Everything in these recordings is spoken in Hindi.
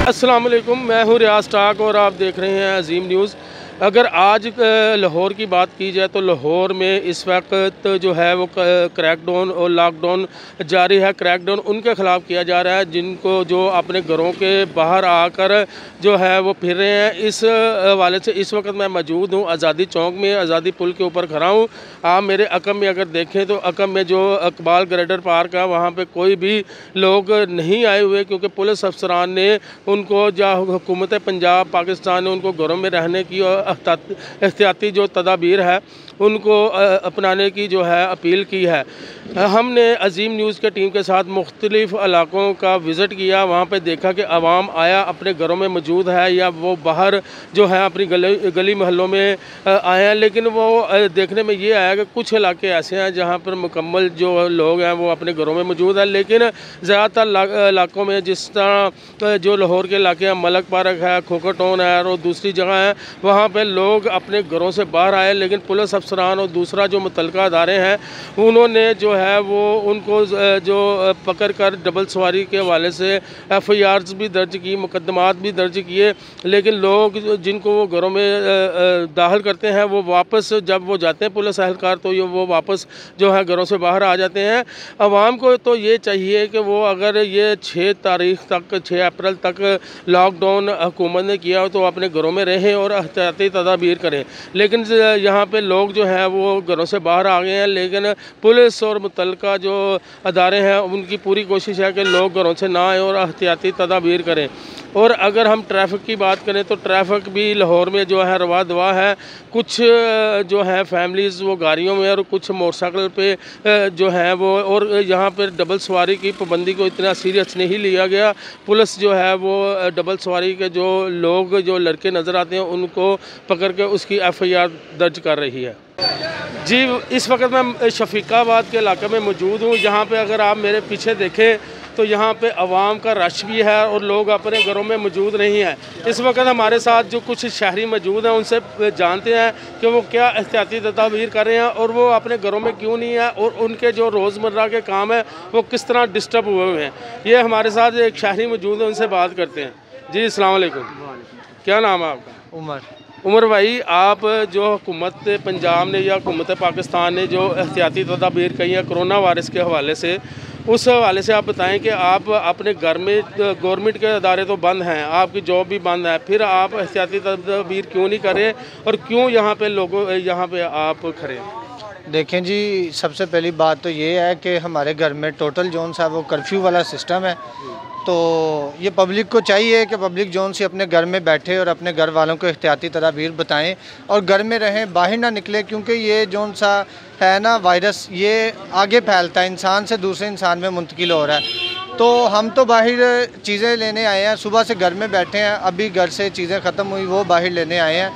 अस्सलाम वालेकुम, मैं हूँ रियाज टाक और आप देख रहे हैं अजीम न्यूज़। अगर आज लाहौर की बात की जाए तो लाहौर में इस वक्त जो है वो क्रैकडाउन और लॉकडाउन जारी है। क्रैकडाउन उनके ख़िलाफ़ किया जा रहा है जिनको जो अपने घरों के बाहर आकर जो है वो फिर रहे हैं। इस हवाले से इस वक्त मैं मौजूद हूँ आज़ादी चौक में, आज़ादी पुल के ऊपर खड़ा हूँ। आप मेरे अकम में अगर देखें तो अकम में जो इकबाल ग्रेडर पार्क है वहाँ पर कोई भी लोग नहीं आए हुए, क्योंकि पुलिस अफसरान ने उनको जो हुकूमत पंजाब पाकिस्तान ने उनको घरों में रहने की और एहतियाती जो तदाबीर है उनको अपनाने की जो है अपील की है। हमने अजीम न्यूज़ के टीम के साथ मुख्तलिफ़ इलाकों का विज़िट किया, वहाँ पे देखा कि आवाम आया अपने घरों में मौजूद है या वो बाहर जो है अपनी गली मोहल्लों में आए हैं। लेकिन वो देखने में ये आया कि कुछ इलाके ऐसे हैं जहाँ पर मुकम्मल जो लोग हैं वो अपने घरों में मौजूद है, लेकिन ज़्यादातर इलाकों में जिस तरह जो लाहौर के इलाके हैं, मलक पार्क है, खोखर टाउन है और दूसरी जगह है, वहाँ पे लोग अपने घरों से बाहर आए। लेकिन पुलिस अफसरान और दूसरा जो मुतल्लिका अदारे हैं उन्होंने जो है वो उनको जो पकड़ कर डबल सवारी के हवाले से FIRs भी दर्ज की, मुकदमात भी दर्ज किए। लेकिन लोग जिनको वो घरों में दाखिल करते हैं वो वापस जब वो जाते हैं पुलिस एहलकार तो वो वापस जो है घरों से बाहर आ जाते हैं। आवाम को तो ये चाहिए कि वो अगर ये 6 तारीख तक 6 अप्रैल तक लॉकडाउन हुकूमत ने किया हो तो अपने घरों में रहें और एहतियाती तदाबीर करें। लेकिन यहाँ पे लोग जो हैं वो घरों से बाहर आ गए हैं, लेकिन पुलिस और मुतल्लिका जो अदारे हैं उनकी पूरी कोशिश है कि लोग घरों से ना आएँ और एहतियाती तदाबीर करें। और अगर हम ट्रैफ़िक की बात करें तो ट्रैफ़िक भी लाहौर में जो है रवा दवा है। कुछ जो है फैमिलीज़ वो गाड़ियों में और कुछ मोटरसाइकिल पे जो है वो, और यहाँ पर डबल सवारी की पाबंदी को इतना सीरियस नहीं लिया गया। पुलिस जो है वो डबल सवारी के जो लोग जो लड़के नज़र आते हैं उनको पकड़ के उसकी FIR दर्ज कर रही है। जी, इस वक्त मैं शफीकाबाद के इलाके में मौजूद हूँ। यहाँ पे अगर आप मेरे पीछे देखें तो यहाँ पे आवाम का रश भी है और लोग अपने घरों में मौजूद नहीं हैं। इस वक्त हमारे साथ जो कुछ शहरी मौजूद हैं उनसे जानते हैं कि वो क्या एहतियाती तदाबीर कर रहे हैं और वो अपने घरों में क्यों नहीं है और उनके जो रोज़मर्रा के काम है वो किस तरह डिस्टर्ब हुए हुए हैं। ये हमारे साथ एक शहरी मौजूद है, उनसे बात करते हैं। जी, अस्सलाम वालेकुम। क्या नाम है आपका? उमर भाई, आप जो हुकूमत पंजाब ने या हुकूमत पाकिस्तान ने जो एहतियाती तदाबीर कही है कोरोना वायरस के हवाले से, उस हवाले से आप बताएं कि आप अपने घर में गवर्नमेंट के अदारे तो बंद हैं, आपकी जॉब भी बंद है, फिर आप एहतियाती तदाबीर क्यों नहीं करें और क्यों यहाँ पे लोगों यहाँ पे आप खड़े? देखें जी, सबसे पहली बात तो ये है कि हमारे घर में टोटल जोन सा वो कर्फ्यू वाला सिस्टम है। तो ये पब्लिक को चाहिए कि पब्लिक जोन से अपने घर में बैठे और अपने घर वालों को एहतियाती तदाबीर बताएं और घर में रहें, बाहर ना निकले, क्योंकि ये जोन सा है ना वायरस ये आगे फैलता है, इंसान से दूसरे इंसान में मुंतकिल हो रहा है। तो हम तो बाहर चीज़ें लेने आए हैं, सुबह से घर में बैठे हैं, अभी घर से चीज़ें ख़त्म हुई वो बाहर लेने आए हैं।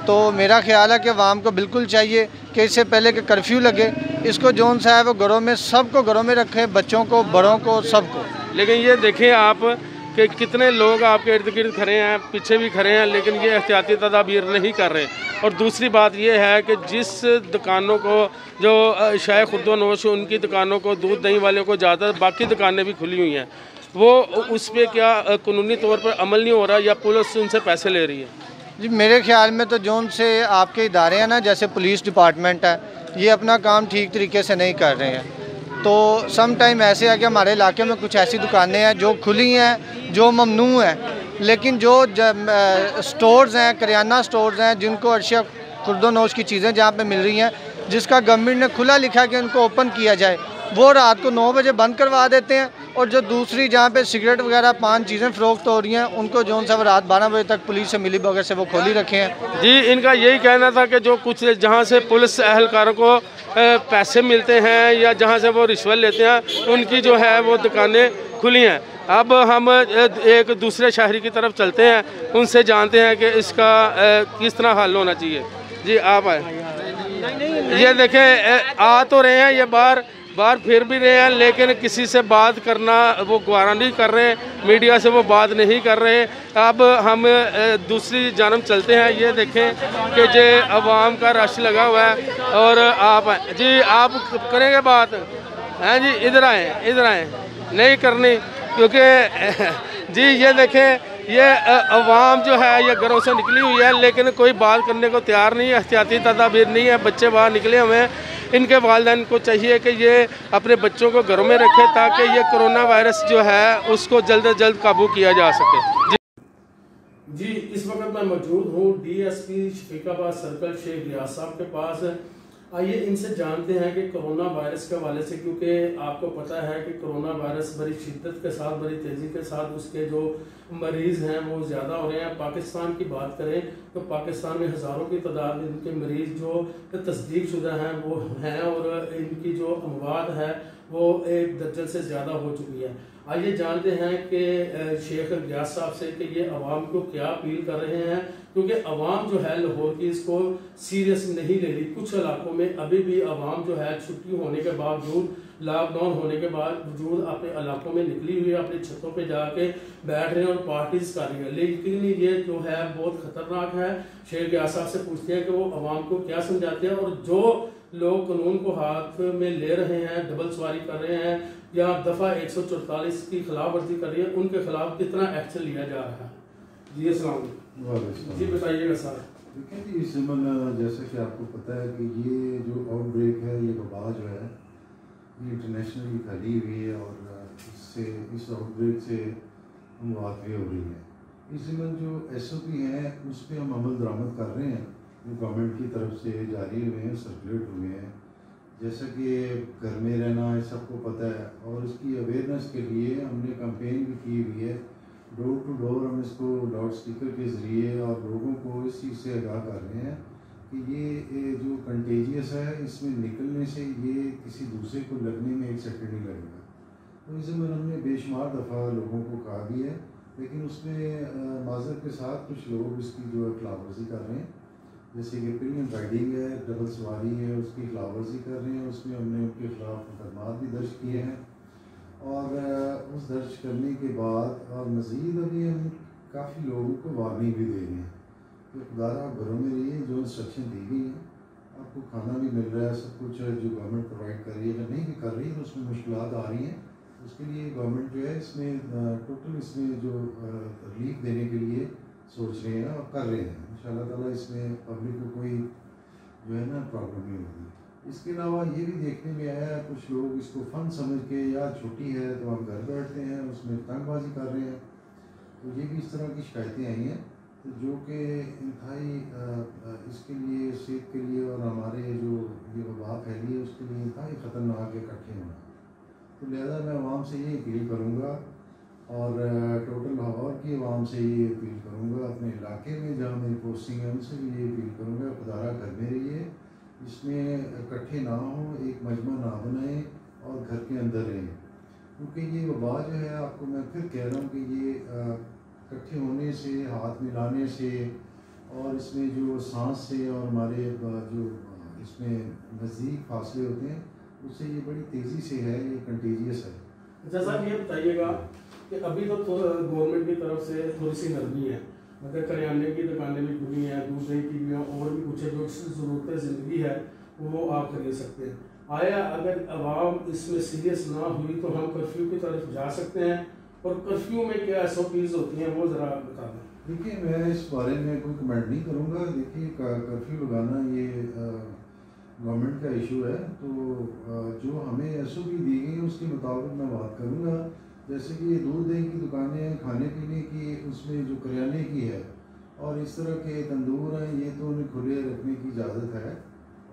तो मेरा ख्याल है कि आवाम को बिल्कुल चाहिए कि इससे पहले कि कर्फ्यू लगे इसको जोन सा है वो घरों में, सबको घरों में रखें, बच्चों को, बड़ों को, सबको। लेकिन ये देखें आप कि कितने लोग आपके इर्द गिर्द खड़े हैं, पीछे भी खड़े हैं, लेकिन ये एहतियाती तदाबीर नहीं कर रहे। और दूसरी बात ये है कि जिस दुकानों को जो शायद खुर्दोनोश उनकी दुकानों को, दूध दही वाले को ज़्यादा, बाकी दुकानें भी खुली हुई हैं, वो उस पर क्या कानूनी तौर पर अमल नहीं हो रहा या पुलिस उनसे पैसे ले रही है? जी, मेरे ख्याल में तो जोन से आपके इदारे हैं ना, जैसे पुलिस डिपार्टमेंट है, ये अपना काम ठीक तरीके से नहीं कर रहे हैं। तो सम टाइम ऐसे है कि हमारे इलाके में कुछ ऐसी दुकानें हैं जो खुली हैं, जो ममनू हैं, लेकिन जो स्टोर्स हैं, करियाना स्टोर्स हैं, जिनको अशिया खुर्दोनोश की चीज़ें जहाँ पे मिल रही हैं, जिसका गवर्नमेंट ने खुला लिखा है कि उनको ओपन किया जाए, वो रात को 9 बजे बंद करवा देते हैं। और जो दूसरी जहाँ पे सिगरेट वगैरह पान चीज़ें फ़रोख्त हो रही हैं उनको जो सा रात 12 बजे तक पुलिस से मिली बगैर से वो खोली रखे हैं। जी, इनका यही कहना था कि जो कुछ जहाँ से पुलिस एहलकारों को पैसे मिलते हैं या जहाँ से वो रिश्वत लेते हैं उनकी जो है वो दुकानें खुली हैं। अब हम एक दूसरे शहरी की तरफ चलते हैं, उनसे जानते हैं कि इसका किस तरह हल होना चाहिए। जी, आप आए। ये देखें, आ तो रहे हैं, ये बाहर फिर भी रहे हैं, लेकिन किसी से बात करना वो गवारा नहीं कर रहे, मीडिया से वो बात नहीं कर रहे। अब हम दूसरी जानब चलते हैं। ये देखें कि जो अवाम का रश लगा हुआ है और आप जी, आप करेंगे बात? हैं जी, इधर आए नहीं करनी, क्योंकि जी ये देखें ये अवाम जो है ये घरों से निकली हुई है, लेकिन कोई बात करने को तैयार नहीं है, एहतियाती तदाबीर नहीं है। बच्चे बाहर निकले हुए हैं, इनके वालिदैन को चाहिए कि ये अपने बच्चों को घरों में रखें ताकि ये कोरोना वायरस जो है उसको जल्द से जल्द काबू किया जा सके। जी, इस वक्त मैं मौजूद हूँ DSP शफीकाबाद सर्कल शेख रियाज साहब के पास। आइए इनसे जानते हैं कि कोरोना वायरस के हवाले से, क्योंकि आपको पता है कि कोरोना वायरस बड़ी शिद्दत के साथ, बड़ी तेज़ी के साथ उसके जो मरीज़ हैं वो ज़्यादा हो रहे हैं। पाकिस्तान की बात करें तो पाकिस्तान में हज़ारों की तादाद में इनके मरीज़ जो तस्दीक शुदा हैं वो हैं, और इनकी जो अमवात है वो 1 दर्जन से ज़्यादा हो चुकी है। आइए जानते हैं कि शेख रियाज साहब से कि ये अवाम को क्या अपील कर रहे हैं, क्योंकि अवाम जो है लाहौर की इसको सीरियस नहीं ले रही। कुछ इलाकों में अभी भी अवाम जो है छुट्टी होने के बावजूद, लॉकडाउन होने के बावजूद अपने इलाकों में निकली हुई है, अपनी छतों पे जाके बैठ रहे हैं और पार्टीज कर रही है। लेकिन ये जो है बहुत खतरनाक है। शेख रियाज साहब से पूछते हैं कि वो अवाम को क्या समझाते हैं, और जो लोग कानून को हाथ में ले रहे हैं, डबल सवारी कर रहे हैं या दफ़ा 144 की खिलाफ वर्जी कर रही है, उनके खिलाफ कितना एक्शन लिया जा रहा है। जी अस्सलाम जी, बताइएगा सर। देखिए जी, इस ज़माना जैसे कि आपको पता है कि ये जो आउटब्रेक है, ये वबा जो है ये इंटरनेशनली फैली हुई है, और इससे इस आउटब्रेक से अमवात भी हो रही है। इस ज़माना जो SOP हैं उस पर हम अमल दरामद कर रहे हैं, जो गवर्नमेंट की तरफ से जारी हुए हैं, सर्कुलेट हुए हैं। जैसा कि घर में रहना है सबको पता है, और इसकी अवेयरनेस के लिए हमने कैंपेन भी की हुई है। डोर टू डोर हम इसको लाउड स्पीकर के ज़रिए और लोगों को इस चीज़ से आगाह कर रहे हैं कि ये जो कंटेजियस है, इसमें निकलने से ये किसी दूसरे को लगने में 1 सेकंड नहीं लगेगा। तो इस ज़माने हमने बेशुमार दफ़ा लोगों को कहा भी है, लेकिन उसमें माज़रत के साथ कुछ लोग इसकी जो है खिलाफवर्जी कर रहे हैं। जैसे कि प्रीमियम राइडिंग है, डबल सवारी है, उसकी खिलाफवर्जी कर रहे हैं। उसमें हमने उनके खिलाफ मुकदमात भी दर्ज किए हैं, और उस दर्ज करने के बाद और मज़ीद अभी हम काफ़ी लोगों को वार्निंग भी दे रहे हैं कि खुदारा आप घरों में रहिए, जो इंस्ट्रक्शन दी गई हैं, आपको खाना भी मिल रहा है, सब कुछ जो गवर्नमेंट प्रोवाइड कर रही है। अगर नहीं भी कर रही है तो उसमें मुश्किलात आ रही हैं, उसके लिए गवर्नमेंट जो है इसमें टोटल इसमें जो रिलीफ देने के लिए सोच रहे हैं और कर रहे हैं। इंशाअल्लाह ताला इसमें पब्लिक को कोई जो है ना प्रॉब्लम नहीं होगी। इसके अलावा ये भी देखने में आया, कुछ लोग इसको फ़न समझ के, या छुट्टी है तो हम घर बैठते हैं, उसमें तंगबाजी कर रहे हैं। तो ये भी इस तरह की शिकायतें आई हैं, तो जो कि इंतहाई इसके लिए, सेहत के लिए और हमारे जो ये वबा फैली है उसके लिए इंतहाई ख़तरनाक इकट्ठे होना। तो लिहाजा मैं आवाम से ये अपील करूँगा, और टोटल लाहौर की आवाम से ये अपील करूँगा, अपने इलाके में जहाँ मेरी पोस्टिंग है उनसे भी ये अपील करूँगा, खुदारा घर में रहिए, इसमें इकट्ठे ना हो, एक मजमा ना बनाएं और घर के अंदर रहें। क्योंकि ये वबा जो है, आपको मैं फिर कह रहा हूँ कि ये इकट्ठे होने से, हाथ मिलाने से, और इसमें जो सांस से और हमारे जो इसमें नज़दीक फासले होते हैं उससे ये बड़ी तेज़ी से है, ये कंटेजियस है। अच्छा साहब, ये बताइएगा कि अभी तो गवर्नमेंट की तरफ से थोड़ी सी नरमी है, मतलब करियाने की दुकानें भी खुली हैं, दूध दही की भी हैं, और भी कुछ जो ज़रूरत ज़िंदगी है वो आप खरीद सकते हैं। आया अगर आवाम इसमें सीरियस ना हुई तो हम कर्फ्यू की तरफ जा सकते हैं, और कर्फ्यू में क्या SOPs होती हैं वो ज़रा बता दें। देखिए, मैं इस बारे में कोई कमेंट नहीं करूँगा। देखिए, कर्फ्यू लगाना ये गवर्नमेंट का इशू है, तो जो हमें SOP दी गई है उसके मुताबिक मैं बात करूँगा। जैसे कि ये दूध दही की दुकानें, खाने पीने की, उसमें जो करियाने की है, और इस तरह के तंदूर हैं, ये तो उन्हें खुले रखने की इजाज़त है।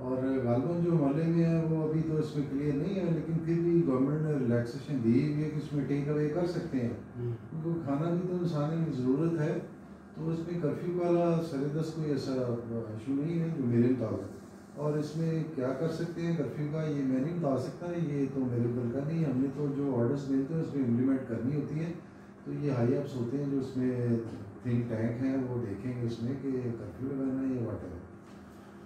और गालबन जो मोहल्ले में है वो अभी तो इसमें क्लियर नहीं है, लेकिन फिर भी गवर्नमेंट ने रिलैक्सेशन दी हुई है कि इसमें टेक अवे कर सकते हैं, क्योंकि खाना भी तो इंसान की ज़रूरत है। तो इसमें कर्फ्यू वाला सरेदस कोई ऐसा इशू नहीं है जो मेरे मुताबिक। और इसमें क्या कर सकते हैं कर्फ्यू का, ये मैं नहीं बता सकता, ये तो मेरे बल का नहीं। हमने तो जो ऑर्डर्स मिलते हैं उसमें इम्प्लीमेंट करनी होती है। तो ये हाई अप्स होते हैं जो इसमें थिंक टैंक हैं, वो देखेंगे इसमें कि कर्फ्यू लगाना है या वाट एवर।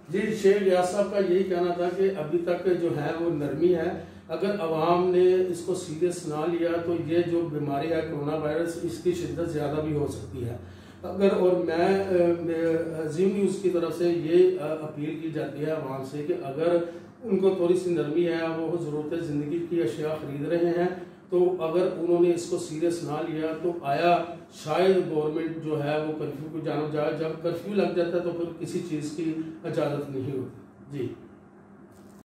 जी, शेख रियाज साहब का यही कहना था कि अभी तक जो है वो नरमी है, अगर आवाम ने इसको सीरियस ना लिया तो ये जो बीमारी है कोरोना वायरस, इसकी शिद्दत ज़्यादा भी हो सकती है। अगर और मैं अजीम न्यूज़ की तरफ से ये अपील की जाती है आवाम से कि अगर उनको थोड़ी सी नरमी है, वो ज़रूरत ज़िंदगी की अशिया ख़रीद रहे हैं, तो अगर उन्होंने इसको सीरियस ना लिया तो आया शायद गवर्नमेंट जो है वो कर्फ्यू को जाना जाए। जब कर्फ्यू लग जाता है तो फिर किसी चीज़ की इजाज़त नहीं होती। जी।